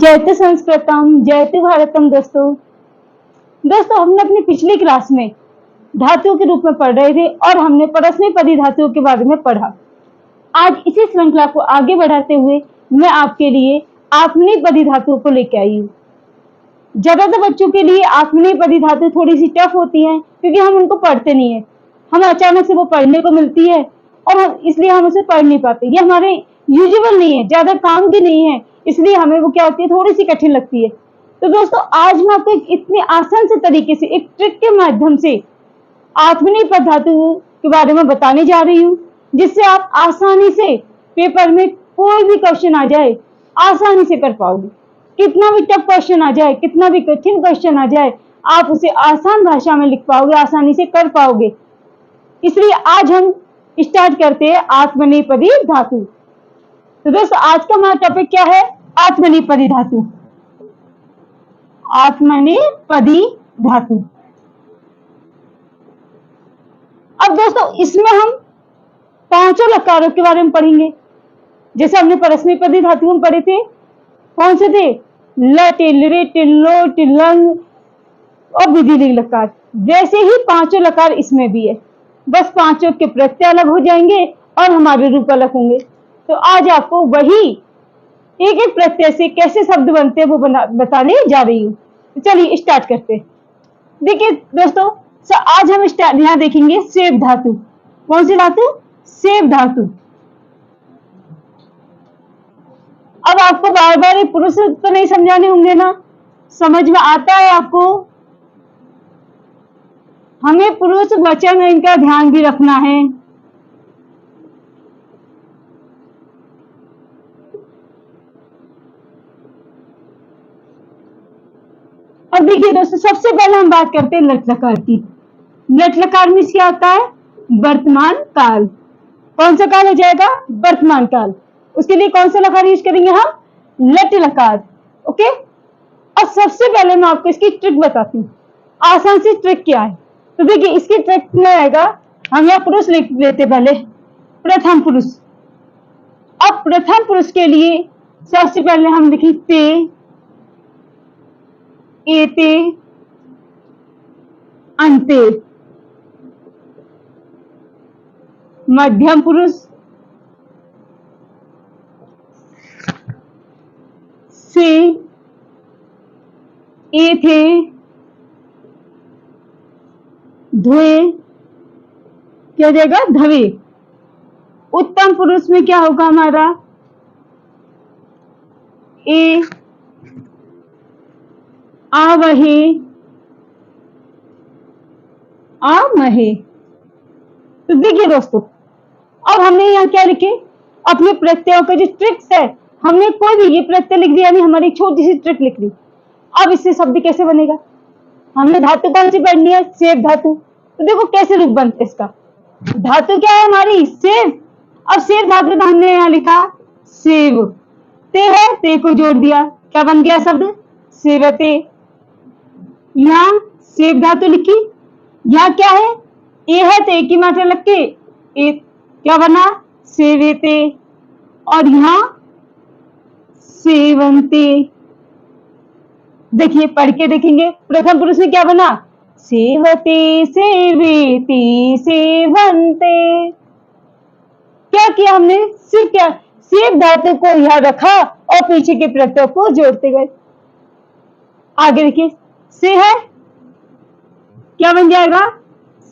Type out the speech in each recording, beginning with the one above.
जयतु संस्कृतम जयतु भारतम। दोस्तों हमने अपनी पिछली क्लास में धातु के रूप में पढ़ रहे थे और हमने परस्मैपदी धातुओं के बारे में पढ़ा। आज इसी श्रृंखला को आगे बढ़ाते हुए मैं आपके लिए आत्मनेपदी धातुओं को लेकर आई हूँ। ज्यादातर बच्चों के लिए आत्मनेपदी धातु थोड़ी सी टफ होती है क्योंकि हम उनको पढ़ते नहीं है। हम अचानक से वो पढ़ने को मिलती है और इसलिए हम उसे पढ़ नहीं पाते। ये हमारे यूजुअल नहीं है, ज्यादा काम की नहीं है, इसलिए हमें वो क्या होती है, थोड़ी सी कठिन लगती है। तो दोस्तों आज मैं आपको इतने आसान से तरीके से एक ट्रिक के माध्यम से आत्मनेपद धातु के बारे में बताने जा रही हूँ, जिससे आप आसानी से पेपर में कोई भी क्वेश्चन आ जाए आसानी से कर पाओगे। कितना भी टफ क्वेश्चन आ जाए, कितना भी कठिन क्वेश्चन आ जाए, आप उसे आसान भाषा में लिख पाओगे, आसानी से कर पाओगे। इसलिए आज हम स्टार्ट करते हैं आत्मनेपदी धातु। तो दोस्तों आज का हमारा टॉपिक क्या है? आत्मनेपदी धातु। आत्मनेपदी धातु। अब दोस्तों इसमें हम पांचों लकारों के बारे में पढ़ेंगे। जैसे हमने परस्मैपदी धातु में पढ़े थे, कौन से थे? ल, टिल, रे, टिल, लो, टिलंग और विधिलिंग लकार। वैसे ही पांचों लकार इसमें भी है, बस पांचों के प्रत्यय अलग हो जाएंगे और हमारे रूप अलग होंगे। तो आज आपको वही एक एक प्रत्यय से कैसे शब्द बनते हैं वो बताने जा रही हूँ। तो चलिए स्टार्ट करते हैं। देखिए दोस्तों आज हम यहाँ देखेंगे सेव धातु। कौन सी धातु? सेव धातु। अब आपको बार बार ये पुरुष तो नहीं समझाने होंगे ना, समझ में आता है आपको? हमें पुरुष वचन इनका ध्यान भी रखना है। अब देखिए दोस्तों सबसे पहले हम बात करते हैं लट लकार की। लट लकार में क्या होता है? वर्तमान काल। कौन सा काल हो जाएगा? वर्तमान काल। उसके लिए कौन सा लकार यूज करेंगे हम? लट लकार। ओके। अब सबसे पहले मैं आपको इसकी ट्रिक बताती हूँ। आसान सी ट्रिक क्या है? तो देखिए इसकी ट्रिक में आएगा, हम यहाँ पुरुष लिख लेते पहले, प्रथम पुरुष। अब प्रथम पुरुष के लिए सबसे पहले हम लिखें ते, एते, अंते। मध्यम पुरुष से, एथे, ध्वे, क्या हो जाएगा? धवे। उत्तम पुरुष में क्या होगा हमारा? ए, आवहे, आमहे। तो देखिए दोस्तों अब हमने यहाँ क्या लिखे? अपने प्रत्ययों का जो ट्रिक्स है, हमने कोई भी ये प्रत्यय लिख दिया, यानी हमारी छोटी सी ट्रिक लिख ली। अब इससे शब्द कैसे बनेगा? हमने धातु कौन सी पढ़नी है? सेव धातु। तो देखो कैसे रूप बनते इसका। धातु क्या है हमारी? सेव। अब सेव धातु का हमने यहाँ लिखा सेव। ते है, ते को जोड़ दिया, क्या बन गया शब्द? सेवते। यहाँ सेव धातु लिखी, यहाँ क्या है? ए है, ते की मात्रा लग के ए, क्या बना? सेवेते। और यहाँ सेवंते। देखिए पढ़ के देखेंगे, प्रथम पुरुष में क्या बना? सेवते, सेवेते, सेवंते। क्या किया हमने? सिर्फ क्या? सेव धातु को यहाँ रखा और पीछे के प्रत्यय को जोड़ते गए। आगे देखिए से है, क्या बन जाएगा?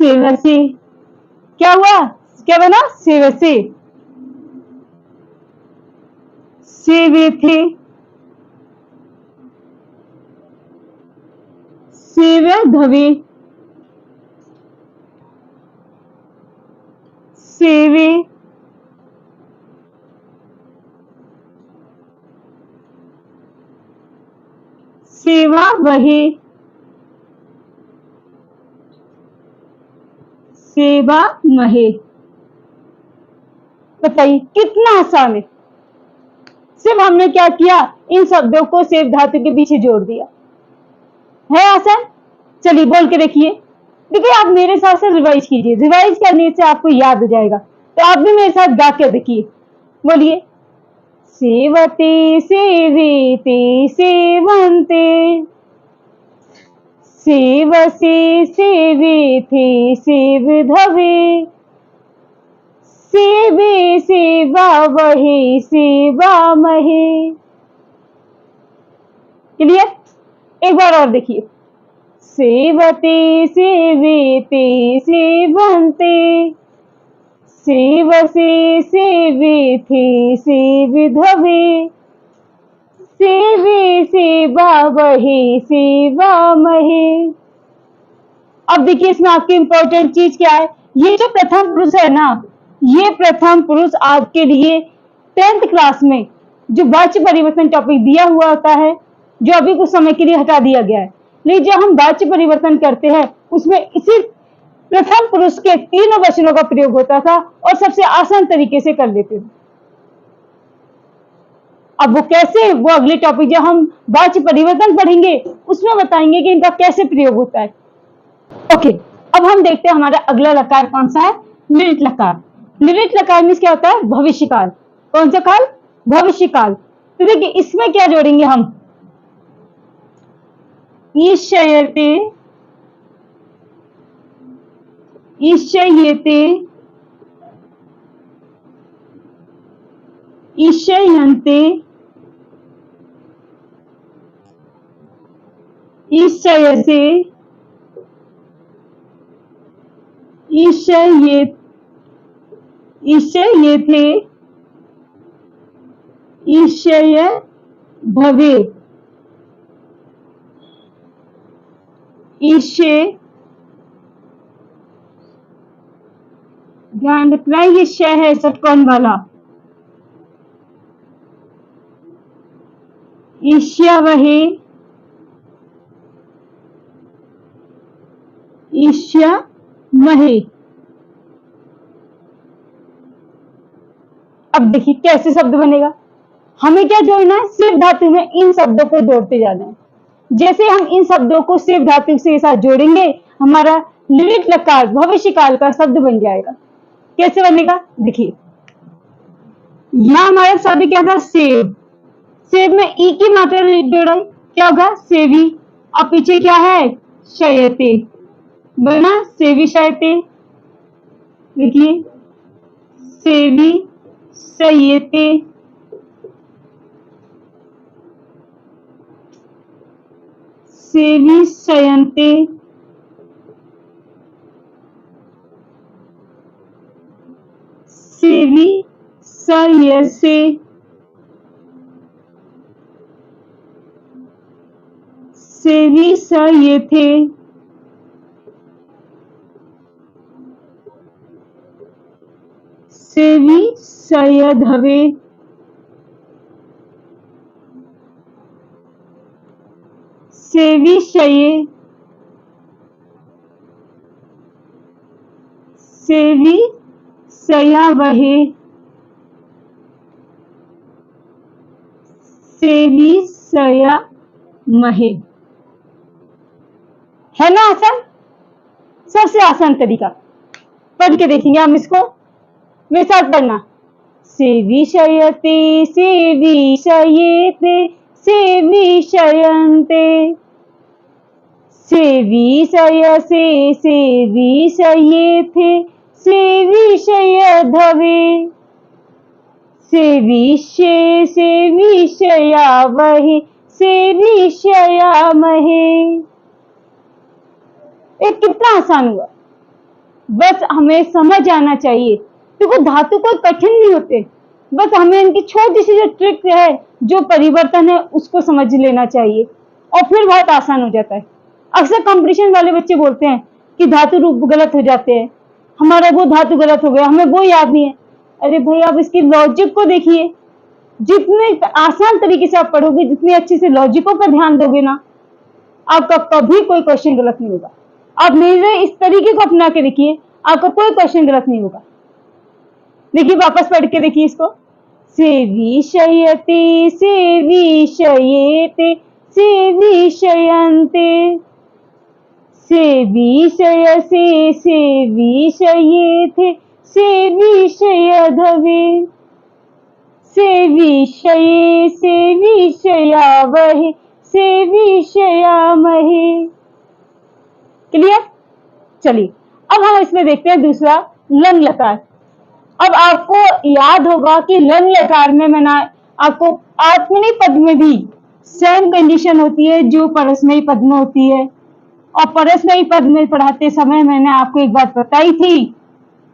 सेवसे। क्या हुआ? क्या बना? सेवसे। सेवे थे, सेवे धवे, सेवे, सेवा वहे, सेवा महे। बताइए कितना आसान है। सिर्फ हमने क्या किया? इन शब्दों को सेव धातु के पीछे जोड़ दिया। है आसान? चलिए बोल के देखिए। देखिए आप मेरे साथ से रिवाइज कीजिए, रिवाइज करने से आपको याद हो जाएगा। तो आप भी मेरे साथ गा के देखिए, बोलिए। सेवते सेवेते सेवन्ते, सेवसे सेवेथे सेविधवे, सेवे सेवावहे सेवामहे। क्लियर? एक बार और देखिए, सेवते सेवेते सेवन्ते, सेवसे सेवेथे सेविधवे, सेवे सेवावहे सेवामहे। अब देखिए इसमें आपकी इंपॉर्टेंट चीज क्या है, ये जो प्रथम पुरुष है ना, ये प्रथम पुरुष आपके लिए 10th क्लास में जो वाच्य परिवर्तन टॉपिक दिया हुआ होता है, जो अभी कुछ समय के लिए हटा दिया गया है, लेकिन जब हम वाच्य परिवर्तन करते हैं उसमें इसी प्रथम पुरुष के तीनों वचनों का प्रयोग होता था और सबसे आसान तरीके से कर लेते थे। अब वो कैसे, वो अगले टॉपिक जब हम वाच्य परिवर्तन पढ़ेंगे उसमें बताएंगे कि इनका कैसे प्रयोग होता है। ओके, अब हम देखते हैं हमारा अगला लकार कौन सा है, लिरिट लकार। लिरिट लकार में क्या होता है, भविष्य काल। कौन सा काल, भविष्य काल। तो देखिए इसमें क्या जोड़ेंगे हम, ईशयते, ईशयते, ईशयन्ते, ईशयसे, ईशये, ईशयेथे, ईशय भवे, ईशे, ध्यान रखना ये श है षटकोण वाला, ईश्यावहे, ईश्यामहे। अब देखिए कैसे शब्द बनेगा, हमें क्या जोड़ना है, सिर्फ धातु में इन शब्दों को जोड़ते जाना है। जैसे हम इन शब्दों को सिर्फ धातु के साथ जोड़ेंगे हमारा लिरिट लकार भविष्य काल का शब्द बन जाएगा। कैसे बनेगा, देखिए यहाँ हमारा शब्द क्या था, सेव। सेव में ई की मात्रा जोड़ा, क्या होगा, सेवी। अब पीछे क्या है, शयते, बना सेवी शयते। देखिए सेवी शयते, सेवी शयन्ते, सेवी शयसे, सेवी शयेथे, सेवी शयधवे, सेवी शये, सेवी शयावहे, सेवी शयामहे। है ना आसान, सबसे आसान तरीका। पढ़ के देखेंगे हम इसको, मेरे साथ पढ़ना, सेवी शयते, सेवी शयेते, सेवी शयन्ते, सेवी शयसे, सेवी शयेथे, सेवी शयधवे, सेवी शे, सेवी शयावहे, सेवी शयामहे। एक कितना आसान हुआ, बस हमें समझ आना चाहिए, क्योंकि धातु कोई कठिन नहीं होते, बस हमें इनकी छोटी सी जो ट्रिक है, जो परिवर्तन है उसको समझ लेना चाहिए और फिर बहुत आसान हो जाता है। अक्सर कंपटीशन वाले बच्चे बोलते हैं कि धातु रूप गलत हो जाते हैं, हमारा वो धातु गलत हो गया, हमें वो याद नहीं है। अरे भाई आप इसकी लॉजिक को देखिए, जितने आसान तरीके से आप पढ़ोगे, जितने अच्छे से लॉजिकों पर ध्यान दोगे ना, आपका कभी कोई क्वेश्चन गलत नहीं होगा। आप मेरे इस तरीके को अपना के देखिए, आपका कोई क्वेश्चन गलत नहीं होगा। देखिए वापस पढ़ के देखिए इसको, सेवी शयते, सेवी शयेते, सेवी शयन्ते, सेवी शयसे, सेवी शयेथे, सेवी शयधवे, से विषये से विषयावहे से विषयामहे। क्लियर? चलिए अब हम इसमें देखते हैं दूसरा लंग लकार। अब आपको याद होगा कि लंग लकार में मैंने आपको आत्मनेपद पद में भी सेम कंडीशन होती है जो परस्मयी पद में होती है। और परस्मयी पद में पढ़ाते समय मैंने आपको एक बात बताई थी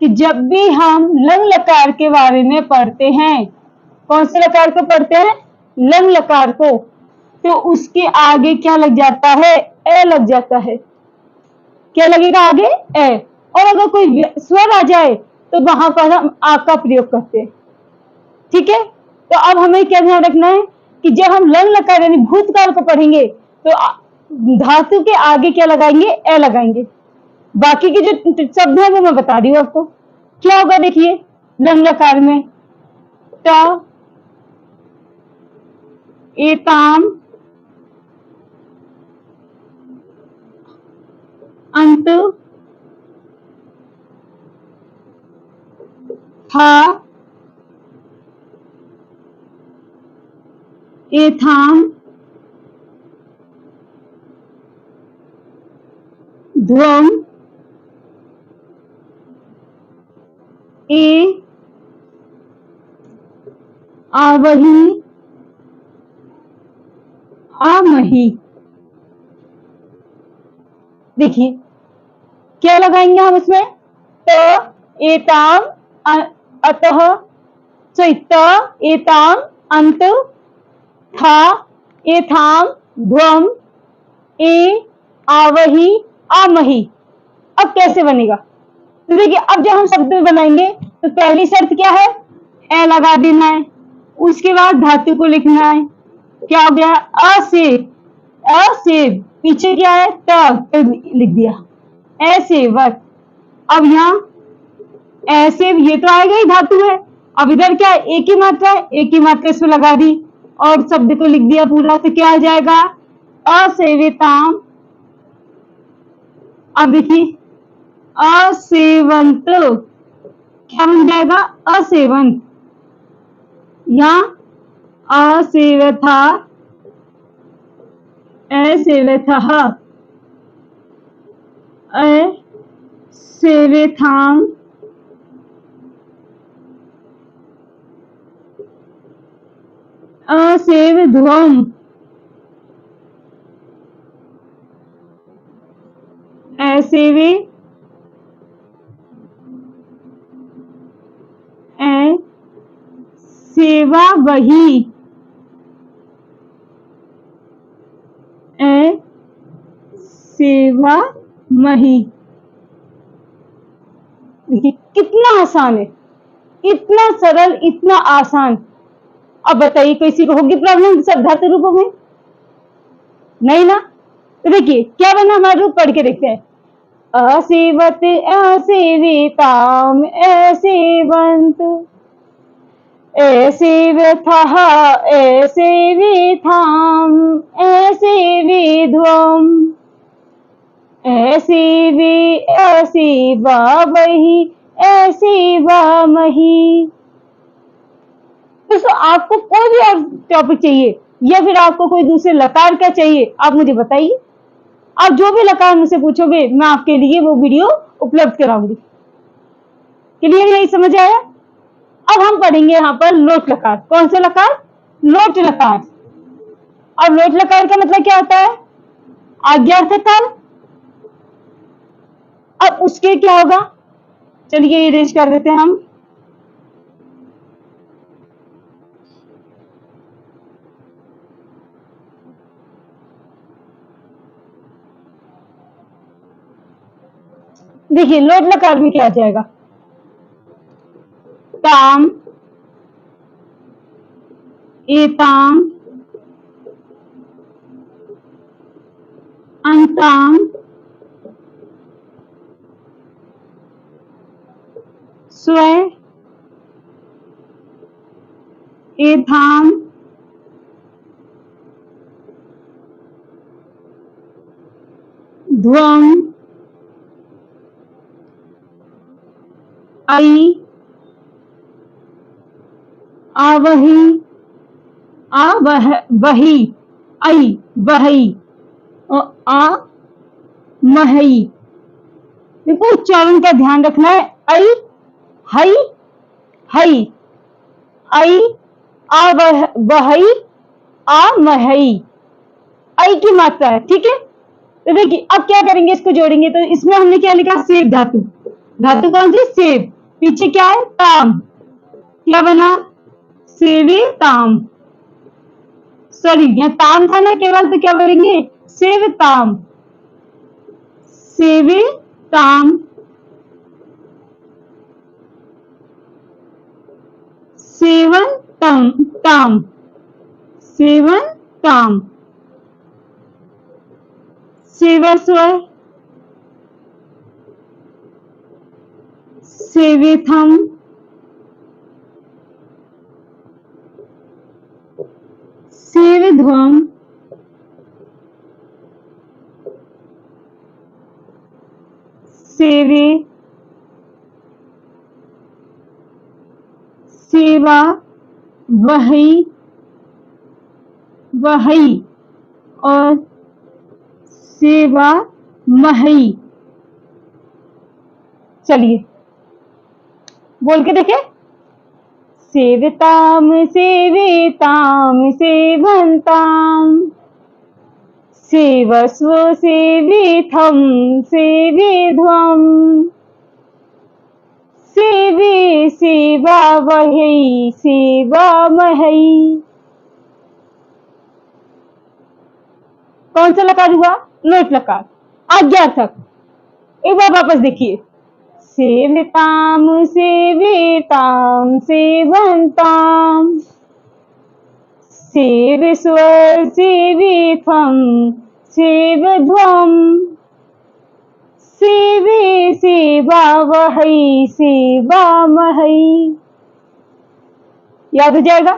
कि जब भी हम लंग लकार के बारे में पढ़ते हैं, कौन से लकार को पढ़ते हैं? लंग लकार को, तो उसके आगे क्या लग जाता है? ए लग जाता है। क्या लगेगा आगे? ए। और अगर कोई स्वर आ जाए तो वहां पर हम आ का प्रयोग करते हैं। ठीक है, तो अब हमें क्या ध्यान रखना है कि जब हम लंग लकार यानी भूतकाल को पढ़ेंगे तो धातु के आगे क्या लगाएंगे? ए लगाएंगे। बाकी के जो शब्द है वो मैं बता रही हूँ आपको। क्या होगा देखिए लंग लकार में, ट, एताम, अंत, था, एथाम, ध्वम, ए, आवही, आमही। देखिए क्या लगाएंगे हम इसमें? त, एताम, अतः, त, एताम, अंत, था, एथाम, ध्वम, ए, आवही, आमही। अब कैसे बनेगा? तो देखिए अब जब हम शब्द बनाएंगे तो पहली शर्त क्या है? ए लगा देना है। उसके बाद धातु को लिखना है। क्या हो गया? अ से पीछे क्या है? त लिख दिया। ऐसे वत। अब यहाँ ऐसे ये तो आएगा ही, धातु है। अब इधर क्या है? एक ही मात्रा है, एक ही मात्रा इसमें लगा दी और शब्द को लिख दिया पूरा, तो क्या आ जाएगा? असेविताम। अब देखिए असेवंत, क्या बन जाएगा? असेवंत। यहाँ असेवथा, असेवथः, असेवेथाम, असेवध्वम, असेवे, सेवा वही, सेवा मही। देखिए कितना आसान है, इतना सरल, इतना आसान। अब बताइए किसी को होगी प्रॉब्लम सब धातु रूपों में? नहीं ना? तो देखिए क्या बना हमारा रूप, पढ़ के देखते हैं। असेवत, असेविताम, असेवंत, असेवथः, असेविथाम, असेविध्वम, असेवे, असेवावहि, असेवामहि। दोस्तों आपको कोई भी और टॉपिक चाहिए या फिर आपको कोई दूसरे लकार का चाहिए, आप मुझे बताइए। आप जो भी लकार मुझसे पूछोगे मैं आपके लिए वो वीडियो उपलब्ध कराऊंगी। क्लियर? यही समझ आया? अब हम पढ़ेंगे यहाँ पर लोट लकार। कौन सा लकार? लोट लकार। और लोट लकार का मतलब क्या होता है? आज्ञार्थकार। अब उसके क्या होगा? चलिए इरेज कर देते हैं हम। देखिए लोट लकार में क्या आ जाएगा? ताम, एताम, अंताम, स्व, एथाम, ध्वम, आई, आवही, वही, आई, वही, और आ, महई। देखो उच्चारण का ध्यान रखना है। आई, हई, हई, आई, आ, वही, आ, महई। आई की मात्रा है, ठीक है। तो देखिए अब क्या करेंगे, इसको जोड़ेंगे तो इसमें हमने क्या लिखा, सेव धातु। धातु कौन सी, सेव। पीछे क्या है, ताम। क्या बना, सेवे ताम। सॉरी यहाँ ताम था ना केवल, तो क्या बोलेंगे, सेव ताम, सेवे ताम, सेवन तम, ताम, सेवन ताम, सेवस्व, सेवेथम, सेवध्वम, सेवे, सेवा, वही, वही, और सेवा महई। चलिए बोल के देखे, सेविताम, सेविताम, सेवंताम, सेवस्व, सेविथम, सेविध्वम, सेवे, सेवा वही, सेवा महई। कौन सा लकार हुआ, लोट लकार। आज्ञार्थक, एक बार वापस देखिए, सेविताम, सेविताम, सेवंताम, सेविस्वर, सेविथम, सेवध्वम, सेवे, सेवा वही, सेवा महई। याद हो जाएगा,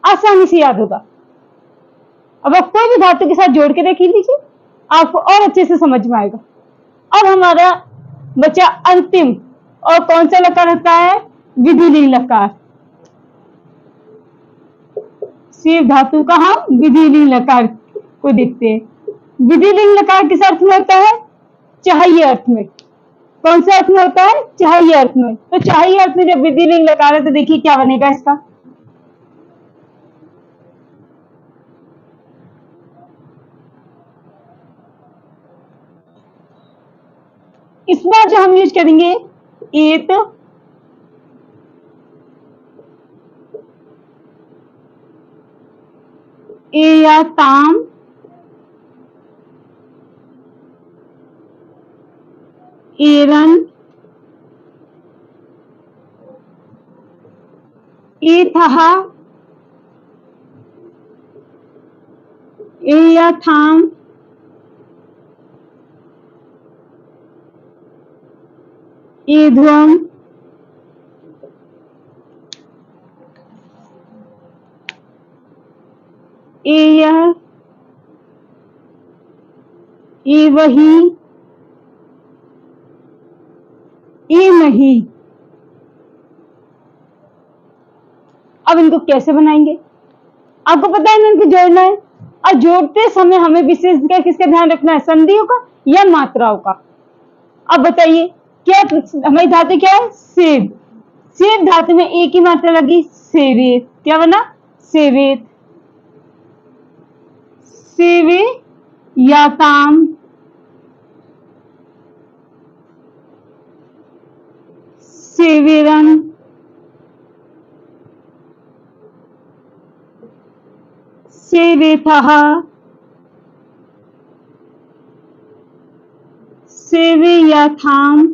आसानी से याद होगा। अब आप कोई भी धातु के साथ जोड़ के देख लीजिए, आपको और अच्छे से समझ में आएगा। अब हमारा बचा अंतिम, और कौन सा लकार होता है, विधिलिंग लकार। सेव धातु का हम विधिलिंग लकार को देखते हैं। विधिलिंग लकार किस अर्थ में होता है, चाहिए अर्थ में। कौन से अर्थ में होता है, चाहिए अर्थ में। तो चाहिए अर्थ में जब विधिलिंग लकार है तो देखिए क्या बनेगा इसका, इस बार जो हम यूज करेंगे एत, ए या ताम, एरन, एथहा, ए या थाम, एध्वम, ए यह, ए वही, ए नहीं। अब इनको कैसे बनाएंगे, आपको पता है ना, इनको जोड़ना है। और जोड़ते समय हमें विशेष किसका ध्यान रखना है, संधियों का या मात्राओं का। अब बताइए क्या हमारी धातु क्या है, सेव। सेव धातु में एक ही मात्रा लगी, सेवेत। क्या बना, सेवेत, सेवे या ताम, सेवेरन, सेवेथः, सेवेयथाम,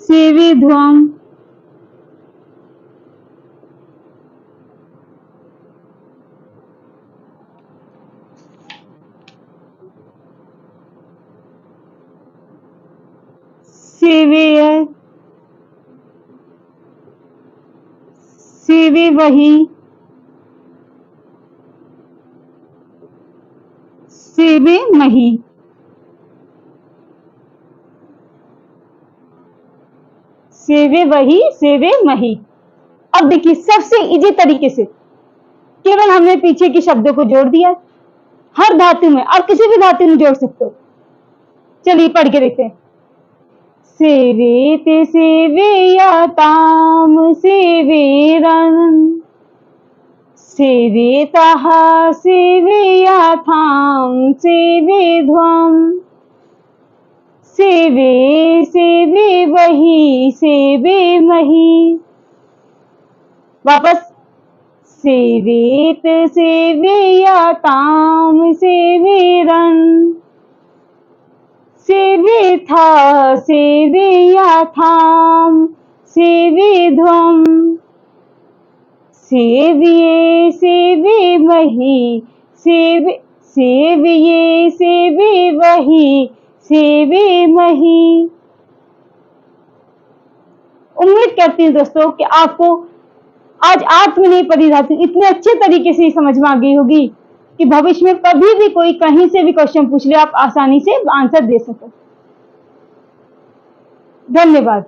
सेवेध्वम, सेवेय, सेवे वही, सेवे मही। सेवे वही, सेवे मही। अब देखिए सबसे इजी तरीके से केवल हमने पीछे के शब्दों को जोड़ दिया, हर धातु में, आप किसी भी धातु में जोड़ सकते हो। चलिए पढ़ के देखते हैं। सेवे ते सेवे या ताम सेवे रन, सेवे तहा सेवे या थाम सेवे ध्वम, सेवे सेवे वही सेवे मही। वापस, सेवेत सेवे या ताम सेवे रन, सेवे था सेवे या थाम सेवे ध्वम, सेविये सेवे मही सेवे, सेविये सेवे वही सेवे मही। उम्मीद करती हूँ दोस्तों कि आपको आज आत्मनेपदी पदी धातु इतने अच्छे तरीके से समझ में आ गई होगी कि भविष्य में कभी भी कोई कहीं से भी क्वेश्चन पूछ ले, आप आसानी से आंसर दे सको। धन्यवाद।